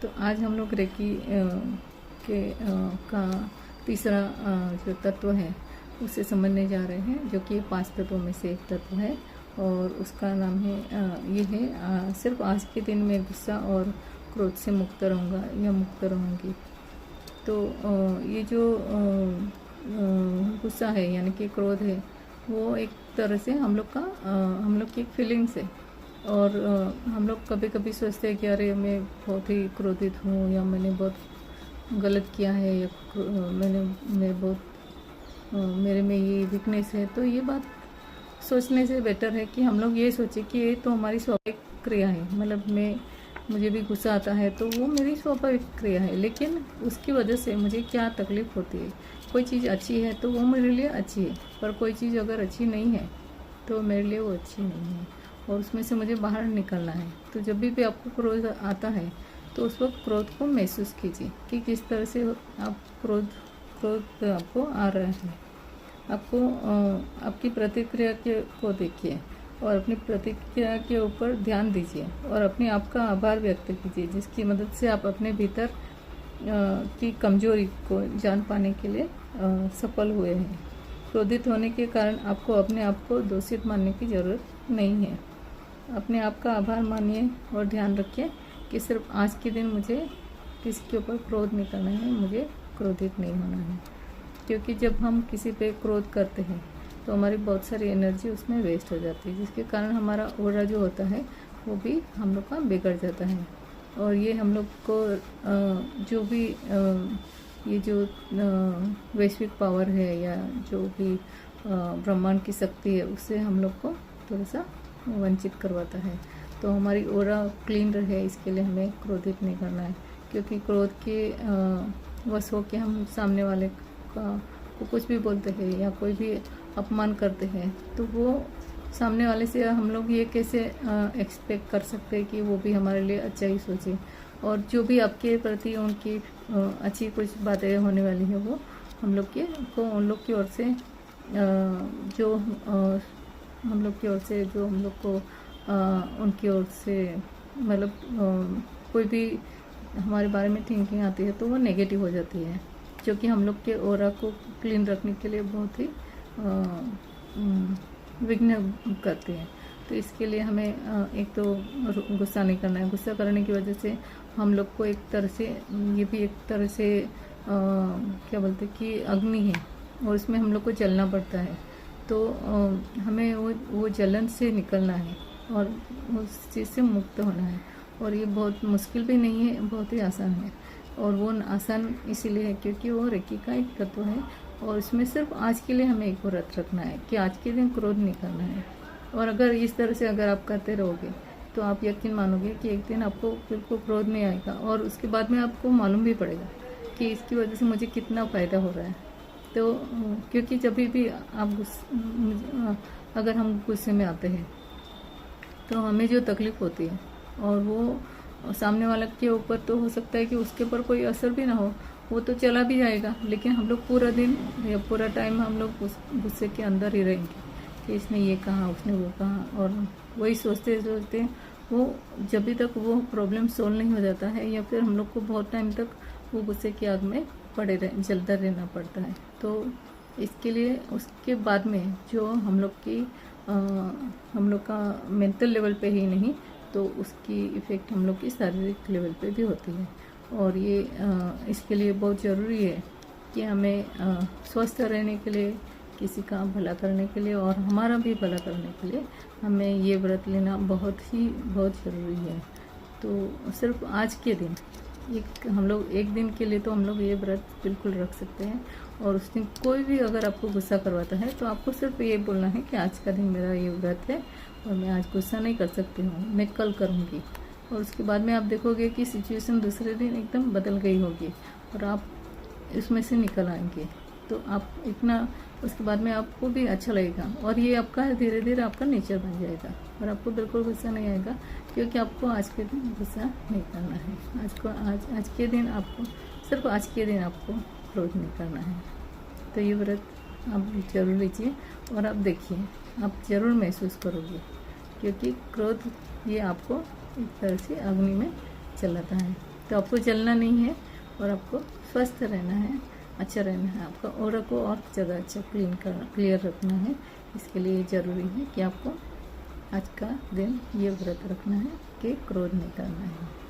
तो आज हम लोग रेकी का तीसरा जो तत्व है उसे समझने जा रहे हैं, जो कि 5 तत्वों में से एक तत्व है और उसका नाम है ये है सिर्फ आज के दिन में गुस्सा और क्रोध से मुक्त रहूँगा या मुक्त रहूँगी। तो ये जो गुस्सा है यानी कि क्रोध है, वो एक तरह से हम लोग की एक फीलिंग्स है। और हम लोग कभी कभी सोचते हैं कि अरे मैं बहुत ही क्रोधित हूँ, या मैंने बहुत गलत किया है, या मैं बहुत मेरे में ये वीकनेस है। तो ये बात सोचने से बेटर है कि हम लोग ये सोचें कि ये तो हमारी स्वाभाविक क्रिया है। मतलब मुझे भी गुस्सा आता है तो वो मेरी स्वाभाविक क्रिया है, लेकिन उसकी वजह से मुझे क्या तकलीफ़ होती है। कोई चीज़ अच्छी है तो वो मेरे लिए अच्छी है, पर कोई चीज़ अगर अच्छी नहीं है तो मेरे लिए वो अच्छी नहीं है, और उसमें से मुझे बाहर निकलना है। तो जब भी आपको क्रोध आता है तो उस वक्त क्रोध को महसूस कीजिए कि किस तरह से आप क्रोध आपको आ रहा है। आपको आपकी प्रतिक्रिया को देखिए और अपनी प्रतिक्रिया के ऊपर ध्यान दीजिए और अपने आप का आभार व्यक्त कीजिए, जिसकी मदद से आप अपने भीतर की कमजोरी को जान पाने के लिए सफल हुए हैं। क्रोधित होने के कारण आपको अपने आप को दोषित मानने की ज़रूरत नहीं है। अपने आप का आभार मानिए और ध्यान रखिए कि सिर्फ आज के दिन मुझे किसी के ऊपर क्रोध नहीं करना है, मुझे क्रोधित नहीं होना है। क्योंकि जब हम किसी पे क्रोध करते हैं तो हमारी बहुत सारी एनर्जी उसमें वेस्ट हो जाती है, जिसके कारण हमारा ऑरा जो होता है वो भी हम लोग का बिगड़ जाता है। और ये हम लोग को जो भी ये जो वैश्विक पावर है या जो भी ब्रह्मांड की शक्ति है, उससे हम लोग को थोड़ा सा वंचित करवाता है। तो हमारी ऑरा क्लीन रहे, इसके लिए हमें क्रोधित नहीं करना है। क्योंकि क्रोध के वश हो के हम सामने वाले को कुछ भी बोलते हैं या कोई भी अपमान करते हैं, तो वो सामने वाले से हम लोग ये कैसे एक्सपेक्ट कर सकते हैं कि वो भी हमारे लिए अच्छा ही सोचे। और जो भी आपके प्रति उनकी अच्छी कुछ बातें होने वाली है, वो उन लोग की ओर से जो हम लोग की ओर से जो हम लोग को उनकी ओर से मतलब कोई भी हमारे बारे में थिंकिंग आती है तो वो नेगेटिव हो जाती है, जो कि हम लोग के ऑरा को क्लीन रखने के लिए बहुत ही विघ्न करते हैं। तो इसके लिए हमें एक तो गुस्सा नहीं करना है। गुस्सा करने की वजह से हम लोग को एक तरह से ये भी एक तरह से क्या बोलते हैं कि अग्नि है, और इसमें हम लोग को जलना पड़ता है। तो हमें वो जलन से निकलना है और उस चीज़ से मुक्त होना है। और ये बहुत मुश्किल भी नहीं है, बहुत ही आसान है। और वो आसान इसीलिए है क्योंकि वो रेकी का एक तत्व है, और इसमें सिर्फ आज के लिए हमें एक व्रत रखना है कि आज के दिन क्रोध नहीं करना है। और अगर इस तरह से अगर आप करते रहोगे तो आप यकीन मानोगे कि एक दिन आपको बिल्कुल क्रोध नहीं आएगा, और उसके बाद में आपको मालूम भी पड़ेगा कि इसकी वजह से मुझे कितना फ़ायदा हो रहा है। तो क्योंकि जब भी अगर हम गुस्से में आते हैं तो हमें जो तकलीफ़ होती है, और वो सामने वाले के ऊपर तो हो सकता है कि उसके ऊपर कोई असर भी ना हो, वो तो चला भी जाएगा, लेकिन हम लोग पूरा दिन या पूरा टाइम हम लोग उस गुस्से के अंदर ही रहेंगे कि इसने ये कहा, उसने वो कहा, और वही सोचते सोचते वो जब भी तक वो प्रॉब्लम सोल्व नहीं हो जाता है, या फिर हम लोग को बहुत टाइम तक वो गुस्से की आग में जलता रहना पड़ता है। तो इसके लिए उसके बाद में जो हम लोग का मेंटल लेवल पे ही नहीं, तो उसकी इफ़ेक्ट हम लोग की शारीरिक लेवल पे भी होती है। और ये इसके लिए बहुत ज़रूरी है कि हमें स्वस्थ रहने के लिए, किसी का भला करने के लिए और हमारा भी भला करने के लिए हमें ये व्रत लेना बहुत ज़रूरी है। तो सिर्फ आज के दिन हम लोग एक दिन के लिए तो हम लोग ये व्रत बिल्कुल रख सकते हैं। और उस दिन कोई भी अगर आपको गुस्सा करवाता है तो आपको सिर्फ ये बोलना है कि आज का दिन मेरा ये व्रत है और मैं आज गुस्सा नहीं कर सकती हूँ, मैं कल करूँगी। और उसके बाद में आप देखोगे कि सिचुएशन दूसरे दिन एकदम बदल गई होगी और आप इसमें से निकल आएंगे। तो आप इतना उसके बाद में आपको भी अच्छा लगेगा, और ये आपका धीरे धीरे आपका नेचर बन जाएगा और आपको बिल्कुल गुस्सा नहीं आएगा, क्योंकि आपको आज के दिन गुस्सा नहीं करना है। आज के दिन आपको सिर्फ आज के दिन आपको क्रोध नहीं करना है। तो ये व्रत आप जरूर लीजिए और आप देखिए, आप ज़रूर महसूस करोगे, क्योंकि क्रोध ये आपको एक तरह से अग्नि में चलाता है। तो आपको जलना नहीं है और आपको स्वस्थ रहना है, अच्छा रहना है। आपका ऑरा को और ज़्यादा अच्छा क्लियर रखना है। इसके लिए ज़रूरी है कि आपको आज का दिन ये व्रत रखना है कि क्रोध नहीं करना है।